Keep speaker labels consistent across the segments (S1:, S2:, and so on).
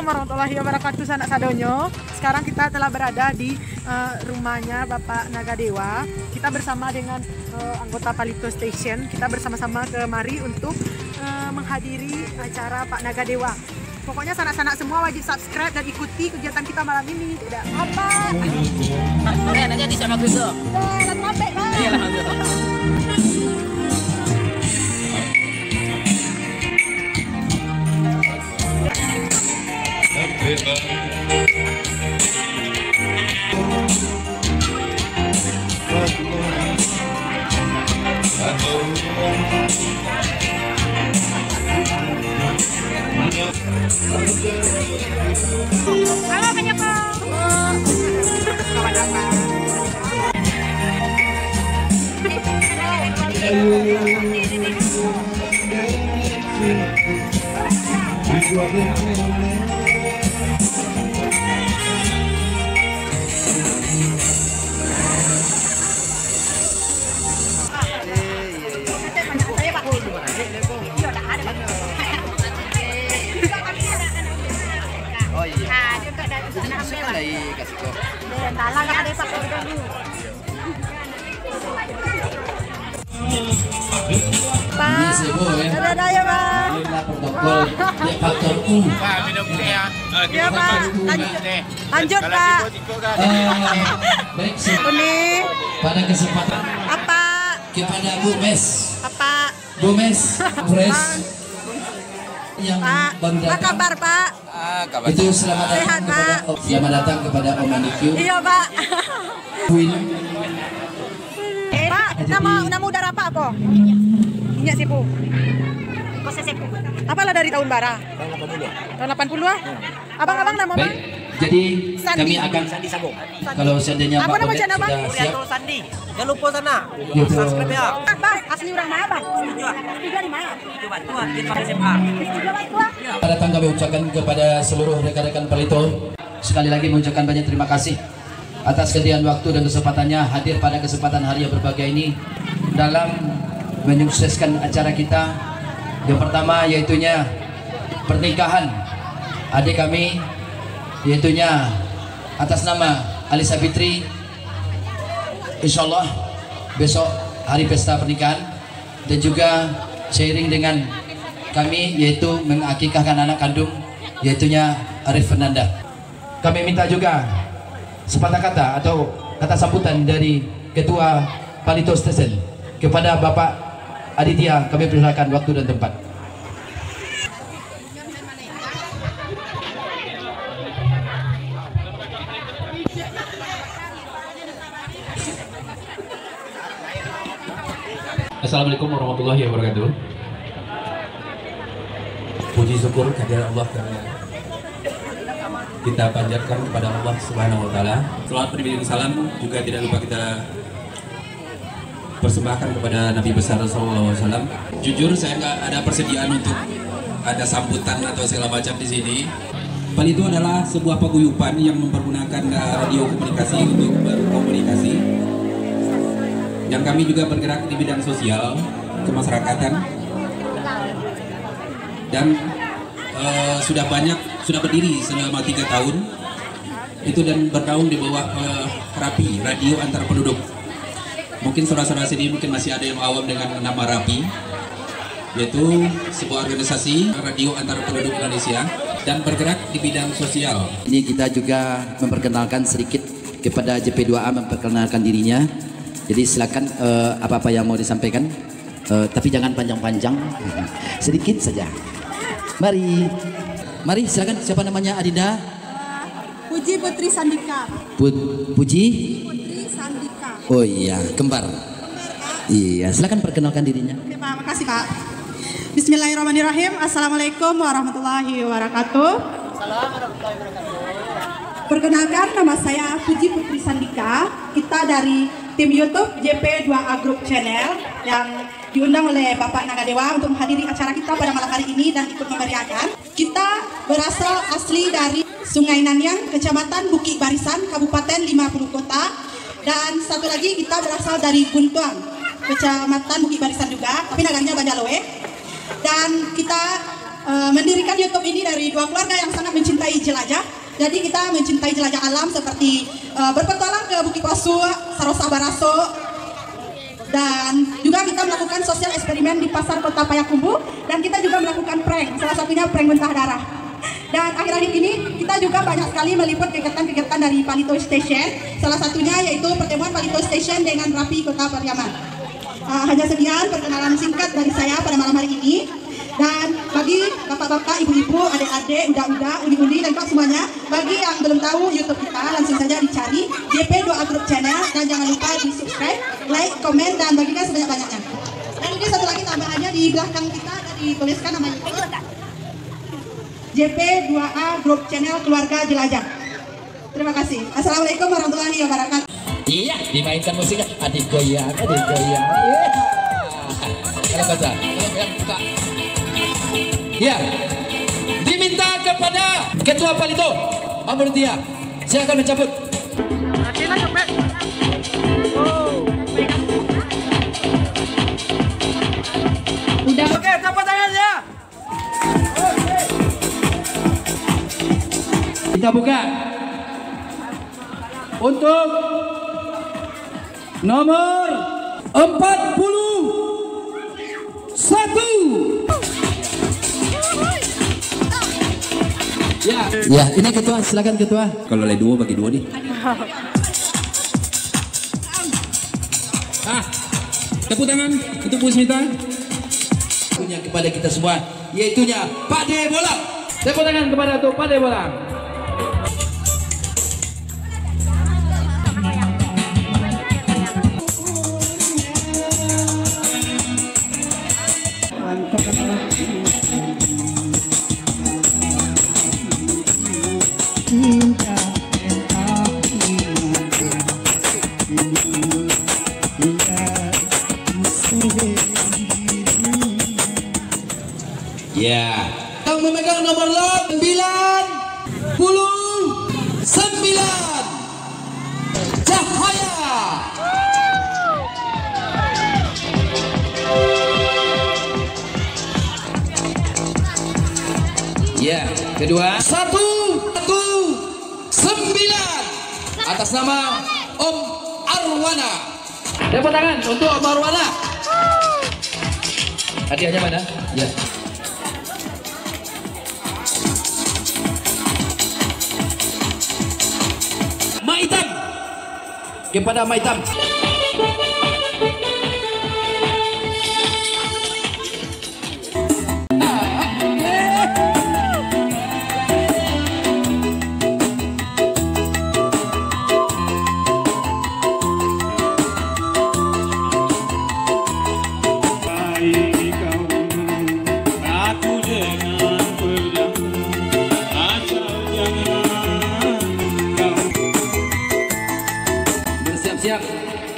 S1: Assalamualaikum warahmatullahi wabarakatuh sanak sadonyo. Sekarang kita telah berada di rumahnya Bapak Nagadewa. Kita bersama dengan anggota Palito Station. Kita bersama-sama kemari untuk menghadiri acara Pak Nagadewa. Pokoknya sanak-sanak semua wajib subscribe dan ikuti kegiatan kita malam ini. Tidak apa.
S2: Nanya di sama Gusto.
S1: Halo penyokong. Selamat datang.
S2: Oh iya. Dari kasih kok.
S1: Talang ada pakai dulu. Pak, ada ya Pak.
S3: Protokol ya faktor U.
S4: Pak, minum teh ya.
S1: Ya Pak, lanjut Pak.
S3: Baik,
S1: Ini
S3: pada kesempatan
S1: apa?
S3: kepada Bu Mes,
S1: Apa?
S3: Bu Mes, Fresh yang
S1: Pak,
S3: baru
S1: apa
S3: datang.
S1: kabar Pak?
S4: Kabar
S3: Itu selamat datang
S1: Sehat,
S3: kepada
S1: Pak.
S3: selamat datang kepada Om Anikyu,
S1: Iya Pak.
S3: Queen.
S1: Pak, nama udara apa apa? Minyak sipu. Apalah dari tahun bara? Tahun 80 ah? Abang-abang nama Bang?
S3: Baik, jadi
S1: Sandi.
S3: kami akan
S2: Sandi Sago.
S3: kalau seandainya
S1: Apa
S3: Pak
S1: nama
S3: Kodet
S1: channel, Bang?
S3: sudah siap,
S2: Sandi. Jangan lupa sana.
S3: Gitu.
S2: Subscribe ya.
S1: Bang, asli orang mana Bang? Tiga di mana?
S2: Coba tuan kita SMA.
S1: Tiga Bang tua.
S3: datang kami ucapkan kepada seluruh rekan-rekan Palito. Sekali lagi mengucapkan banyak terima kasih atas kesediaan waktu dan kesempatannya hadir pada kesempatan hari yang berbahagia ini dalam menyukseskan acara kita. Yang pertama yaitunya pernikahan adik kami, yaitunya atas nama Alisa Fitri. Insya Allah besok hari pesta pernikahan, dan juga sharing dengan kami yaitu mengakikahkan anak kandung yaitunya Arif Fernanda. Kami minta juga sepatah kata atau kata sambutan dari Ketua Palito Station kepada Bapak Aditya. Kami persilakan waktu dan tempat.
S5: Assalamualaikum warahmatullahi wabarakatuh. Puji syukur kehadirat Allah karena kita panjatkan kepada Allah Subhanahu wa taala. Selawat beriring salam juga tidak lupa kita persembahkan kepada Nabi besar sallallahu alaihi wasallam. Jujur saya nggak ada persediaan untuk ada sambutan atau segala macam di sini. Palito adalah sebuah paguyuban yang mempergunakan radio komunikasi untuk berkomunikasi. Yang kami juga bergerak di bidang sosial kemasyarakatan, dan sudah berdiri selama 3 tahun itu, dan bernaung di bawah RAPI, Radio Antar Penduduk. Mungkin saudara-saudara sini mungkin masih ada yang awam dengan nama RAPI, yaitu sebuah organisasi radio antar penduduk Indonesia dan bergerak di bidang sosial.
S3: Ini kita juga memperkenalkan sedikit kepada JP2A, memperkenalkan dirinya. Jadi silakan apa-apa yang mau disampaikan, tapi jangan panjang-panjang, sedikit saja. Mari silakan. Siapa namanya Adinda?
S1: Puji Putri Sandika.
S3: Puji
S1: Putri Sandika.
S3: Oh iya, kembar. Iya, silakan perkenalkan dirinya.
S1: Oke Pak, makasih Pak. Bismillahirrahmanirrahim. Assalamualaikum warahmatullahi wabarakatuh. Perkenalkan, nama saya Puji Putri Sandika. Kita dari tim YouTube JP2A Group Channel yang diundang oleh Bapak Nagadewa untuk menghadiri acara kita pada malam hari ini dan ikut memeriahkan. Kita berasal asli dari Sungai Nanyang, Kecamatan Bukit Barisan, Kabupaten 50 Kota. Dan satu lagi kita berasal dari Guntuang, Kecamatan Bukit Barisan juga, tapi nagarnya Banjarloe. Dan kita mendirikan YouTube ini dari dua keluarga yang sangat mencintai jelajah. Jadi kita mencintai jelajah alam seperti berpetualang ke Bukit Wasu, Sarosa Baraso, dan juga kita melakukan sosial eksperimen di pasar kota Payakumbuh, dan kita juga melakukan prank, salah satunya prank muntah darah. Dan akhir-akhir ini kita juga banyak sekali meliput kegiatan-kegiatan dari Palito Station, salah satunya yaitu pertemuan Palito Station dengan Rapi Kota Pariaman. Hanya sekian perkenalan singkat dari saya pada malam hari ini. Dan bagi bapak-bapak, ibu-ibu, adik-adik, uda-uda, uni-uni, dan kau semuanya, bagi yang belum tahu YouTube kita, langsung saja dicari JP2A Group Channel, dan jangan lupa di subscribe, like, komen, dan bagikan sebanyak-banyaknya. Dan ini satu lagi tambahannya, di belakang kita ada dituliskan namanya JP2A Group Channel Keluarga Jelajah. Terima kasih. Assalamualaikum warahmatullahi wabarakatuh.
S3: Iya, dimainkan musiknya. Adik goyang, adik goyang. Iya. Kalau baca, yang buka. Ya, diminta kepada Ketua Palito Amurtia, silakan mencabut.
S1: Udah.
S2: Oke, tepuk tangannya.
S3: Kita buka untuk nomor 41. Ya, ini ketua, silakan ketua.
S5: Kalau ada dua bagi dua nih. Tepuk tangan untuk Bu Smita.
S3: Punya kepada kita semua, yaitunya Pak De Bolang. Tepuk tangan kepada untuk Pak De Bolang. Ya, yang memegang nomor lot 99 Cahaya. Ya, kedua 119 atas nama Om Arwana. Tepuk tangan untuk Om Arwana. Hadiahnya mana? Ya. Maitam kepada Maitam.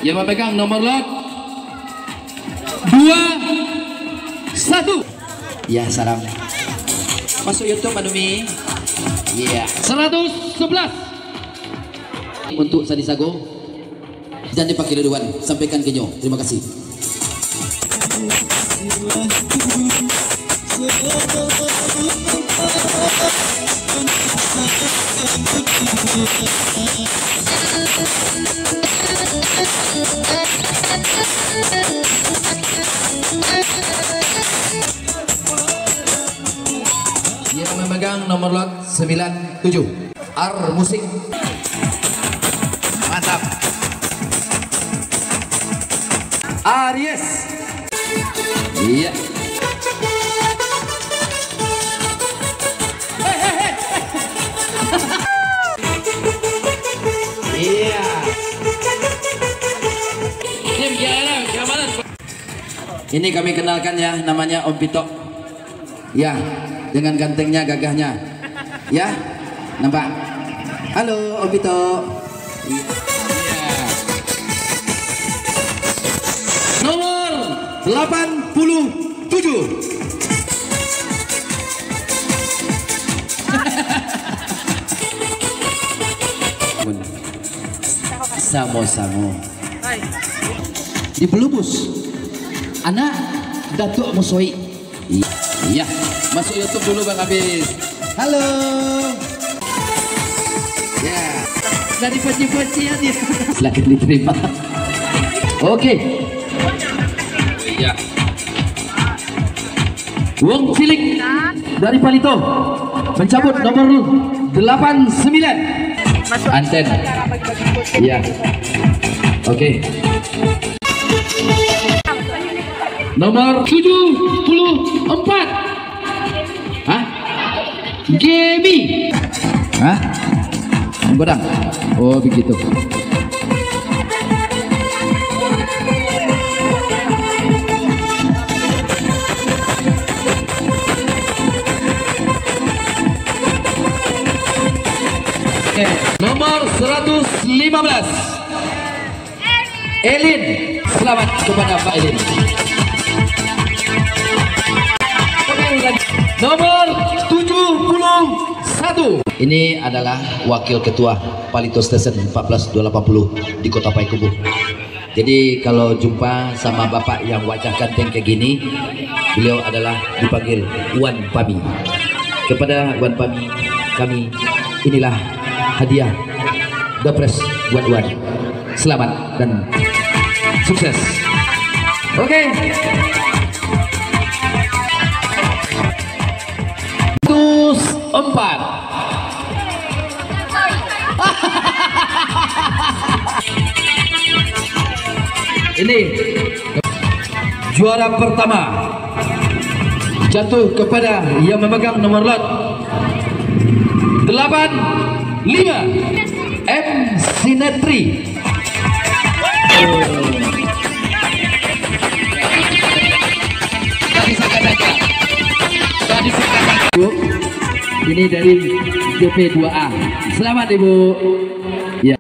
S3: Yang memegang nomor lot 21. Ya, salam. Masuk YouTube Pak Dumi. Iya. 111. Untuk Sadi Sago dan dipakai Ridwan, sampaikan ke Nyo. Terima kasih. Yang memegang nomor lot 97 Ar Musik. Mantap. Aries. Iya. Iya. Ini kami kenalkan ya, namanya Om Pito. Ya, dengan gantengnya, gagahnya. Ya, nampak? Halo Om Pito. Ya. Nomor 87. Samo-samo. Di Pelubus, anak Datuk Musoi. Iya, masuk YouTube dulu Bang Abis. Halo. Ya, dari poci-poci ya dia. Silakan diterima. Oke. Iya. Wong Cilik dari Palito mencabut nomor 89. Anten. Iya. Oke. Nomor 74. Hah? Gemi. Hah? Godang. Oh begitu. Oke. Nomor 115. Elin. Selamat kepada Pak Elin. Nomor 71. Ini adalah wakil ketua Palito Station 14280 di Kota Payakumbuh. Jadi kalau jumpa sama bapak yang wajah ganteng kayak gini, beliau adalah dipanggil Wan Pami. Kepada Wan Pami kami inilah hadiah Gapres buat Wan. Selamat dan sukses. Oke. Empat. Ini juara pertama jatuh kepada yang memegang nomor lot 85 M Sinetri. Ini dari GP2A. Selamat Ibu. Ya.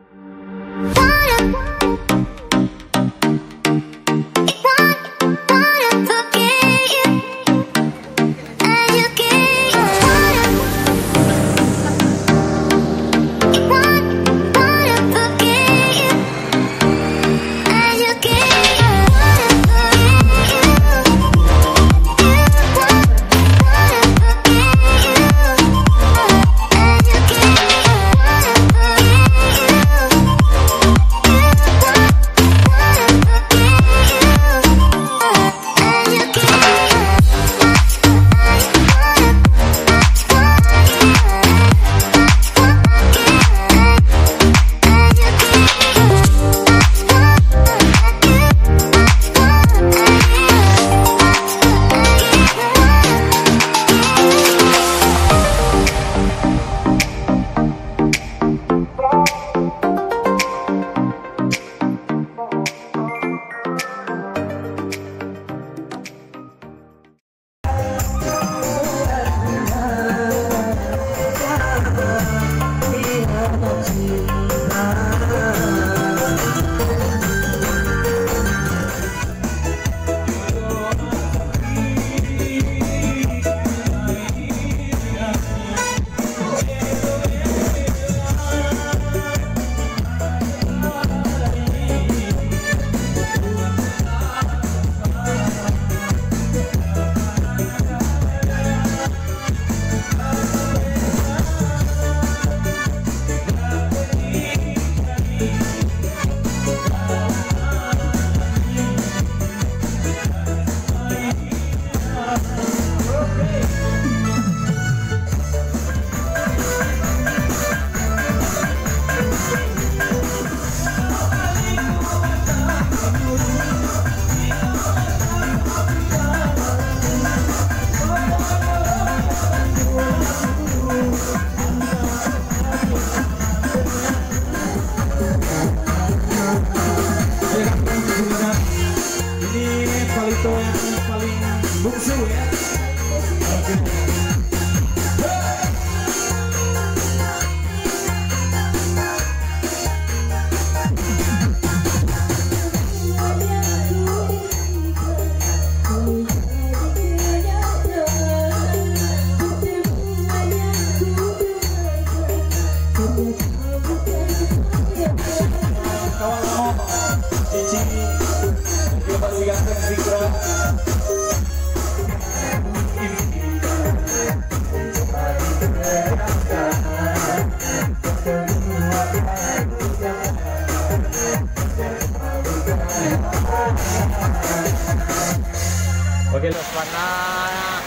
S2: Suasana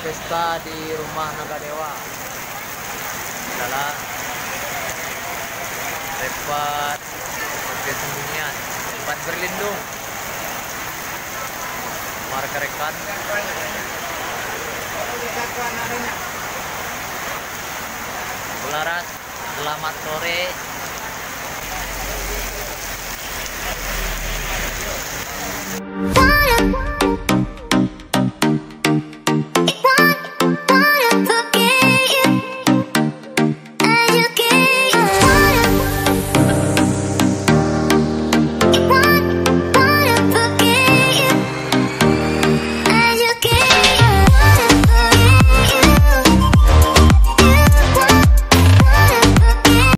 S2: pesta di rumah Naga Dewa adalah tempat persembunyian, tempat berlindung rekan-rekan. Bularas, selamat sore.